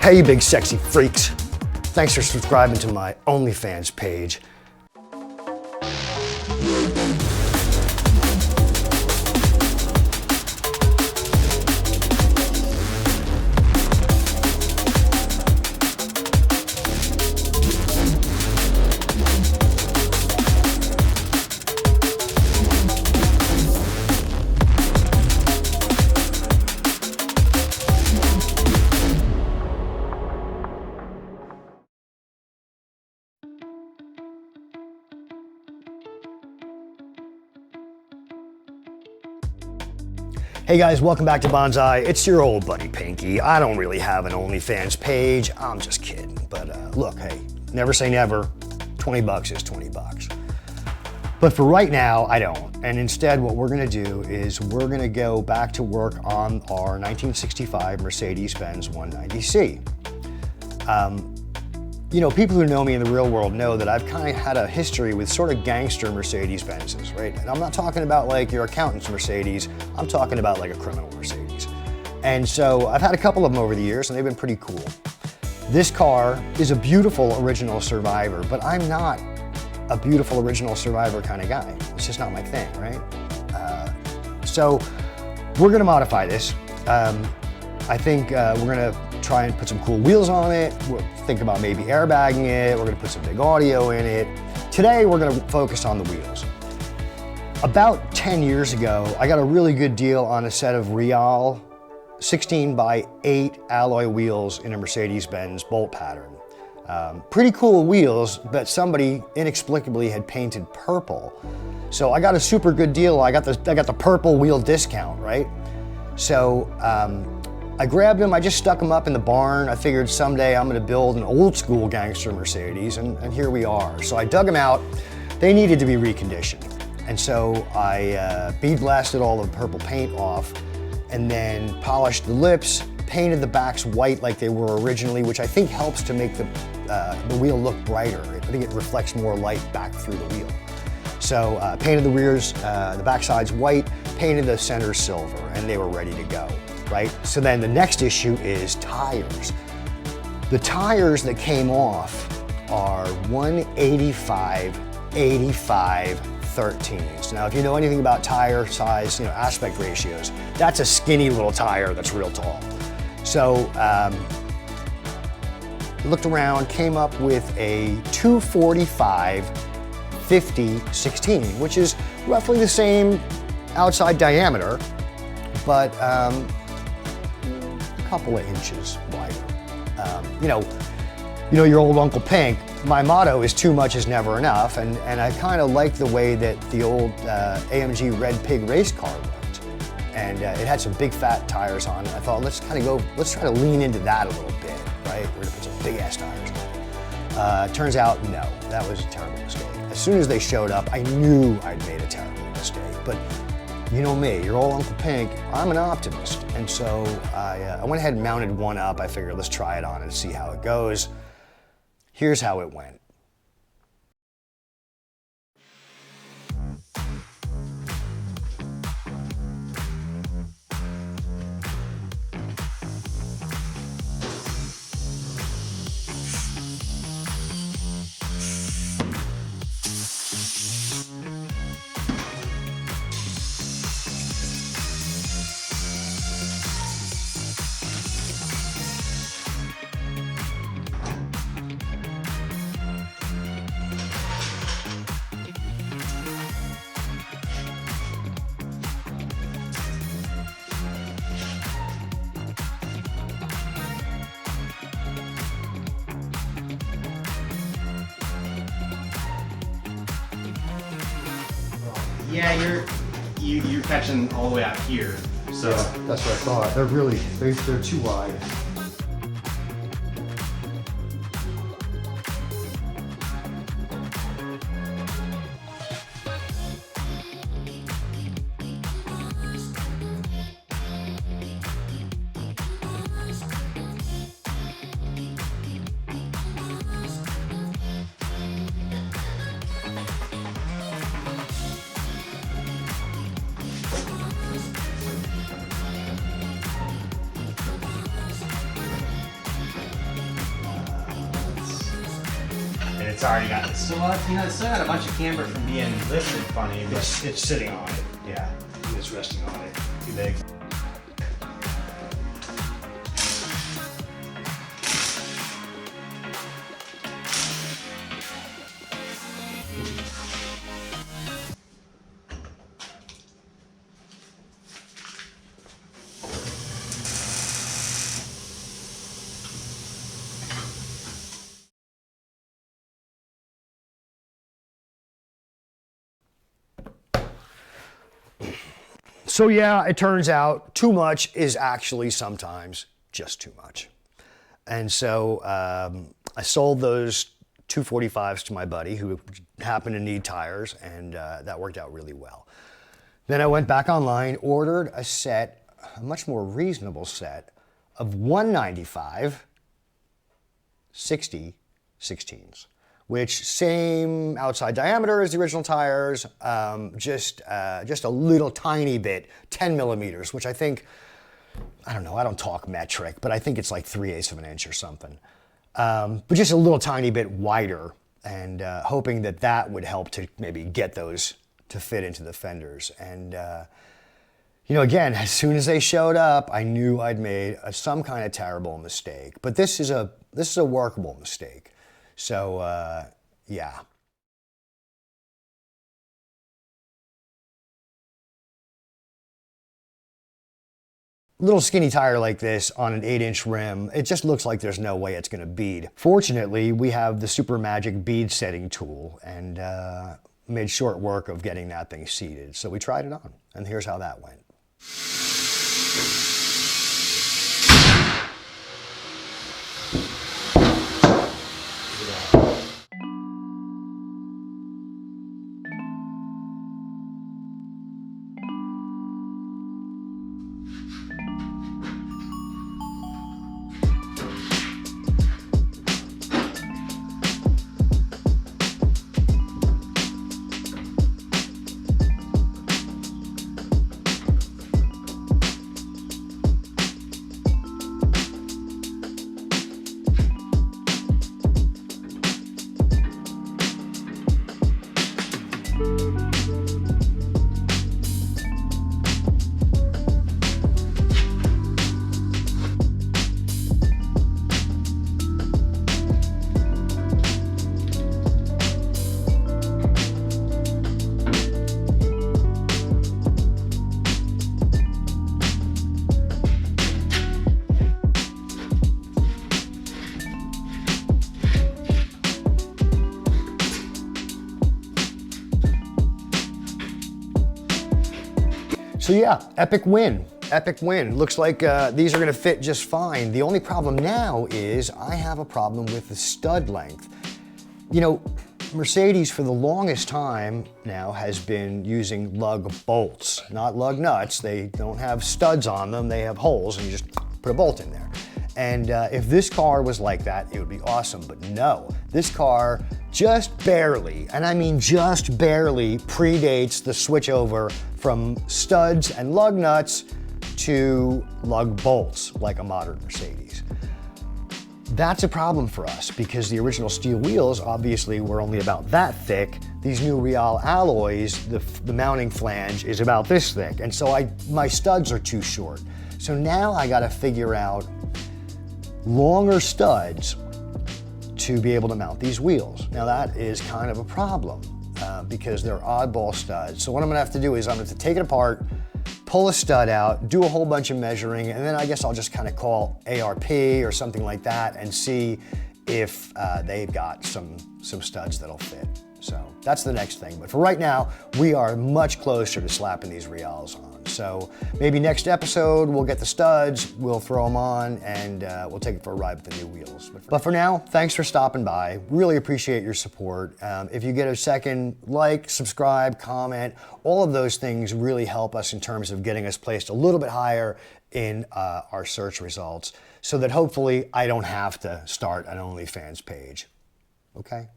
Hey, you big sexy freaks. Thanks for subscribing to my OnlyFans page. Hey guys, welcome back to Bonsai. It's your old buddy Pinky. I don't really have an OnlyFans page. I'm just kidding. But look, hey, never say never. 20 bucks is 20 bucks. But for right now, I don't. And instead, what we're gonna do is we're gonna go back to work on our 1965 Mercedes Benz W110. You know, people who know me in the real world know that I've kind of had a history with sort of gangster Mercedes Benzes, right? And I'm not talking about like your accountant's Mercedes, I'm talking about like a criminal Mercedes. And so I've had a couple of them over the years and they've been pretty cool. This car is a beautiful original survivor, but I'm not a beautiful original survivor kind of guy. It's just not my thing, right? So we're gonna modify this. I think we're gonna try and put some cool wheels on it. We'll think about maybe airbagging it. We're gonna put some big audio in it. Today, we're gonna focus on the wheels. About 10 years ago, I got a really good deal on a set of Rial 16x8 alloy wheels in a Mercedes Benz bolt pattern. Pretty cool wheels, but somebody inexplicably had painted purple. So I got a super good deal. I got the purple wheel discount, right? So I grabbed them, I just stuck them up in the barn. I figured someday I'm gonna build an old school gangster Mercedes, and here we are. So I dug them out. They needed to be reconditioned. And so I bead blasted all the purple paint off and then polished the lips, painted the backs white like they were originally, which I think helps to make the wheel look brighter. I think it reflects more light back through the wheel. So painted the rears, the back sides white, painted the centers silver, and they were ready to go. Right? So then the next issue is tires. The tires that came off are 185, 85, 13s. Now, if you know anything about tire size, aspect ratios, that's a skinny little tire that's real tall. So looked around, came up with a 245, 50, 16, which is roughly the same outside diameter, but couple of inches wider. You know your old Uncle Pink, my motto is too much is never enough, and I kind of like the way that the old AMG Red Pig race car looked. And it had some big fat tires on it. I thought, let's try to lean into that a little bit, right? We're gonna put some big ass tires on it. Turns out, no, that was a terrible mistake. As soon as they showed up, I knew I'd made a terrible mistake, but you know me, your old Uncle Pink, I'm an optimist. And so I went ahead and mounted one up. I figured let's try it on and see how it goes. Here's how it went. Yeah, you're catching all the way out here. So yeah, that's what I thought. They're too wide. it's already got, it's still got a bunch of camber from being lifted funny. But It's sitting on it. yeah. It's resting on it. Too big. So yeah, it turns out too much is actually sometimes just too much. And so I sold those 245s to my buddy who happened to need tires, and that worked out really well. Then I went back online, ordered a set, a much more reasonable set of 195 60 16s, which same outside diameter as the original tires, just a little tiny bit, 10 millimeters, which I think, I don't know, I don't talk metric, but I think it's like 3/8 of an inch or something. But just a little tiny bit wider, and hoping that that would help to maybe get those to fit into the fenders. And you know, again, as soon as they showed up, I knew I'd made some kind of terrible mistake. But this is a workable mistake. So yeah. Little skinny tire like this on an 8-inch rim, it just looks like there's no way it's going to bead. Fortunately, we have the Super Magic bead setting tool, and made short work of getting that thing seated. So we tried it on, and here's how that went. So yeah, epic win. Epic win. Looks like these are gonna fit just fine. The only problem now is I have a problem with the stud length. You know, Mercedes for the longest time now has been using lug bolts, not lug nuts. They don't have studs on them, they have holes and you just put a bolt in there. And if this car was like that, it would be awesome, but no. This car just barely, and I mean just barely, predates the switchover from studs and lug nuts to lug bolts like a modern Mercedes. That's a problem for us because the original steel wheels obviously were only about that thick. These new Rial alloys, the mounting flange is about this thick, and so my studs are too short. So now I gotta figure out longer studs to be able to mount these wheels. Now that is kind of a problem because they're oddball studs. So what I'm gonna have to do is I'm gonna have to take it apart, pull a stud out, do a whole bunch of measuring, and then I guess I'll just kind of call ARP or something like that and see if they've got some studs that'll fit. So that's the next thing. But for right now, we are much closer to slapping these Rials on. So maybe next episode, we'll get the studs, we'll throw them on, and we'll take it for a ride with the new wheels. But for now, thanks for stopping by. Really appreciate your support. If you get a second, like, subscribe, comment, all of those things really help us in terms of getting us placed a little bit higher in our search results so that hopefully I don't have to start an OnlyFans page. Okay?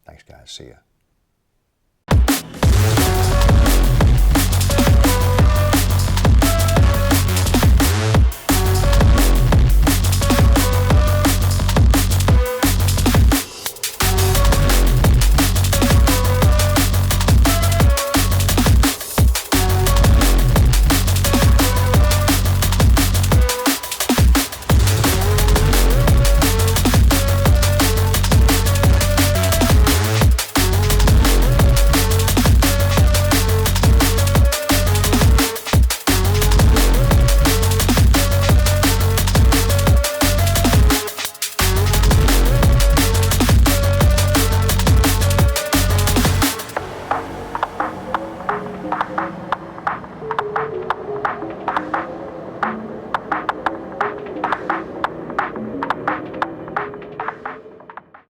Thanks, guys. See ya.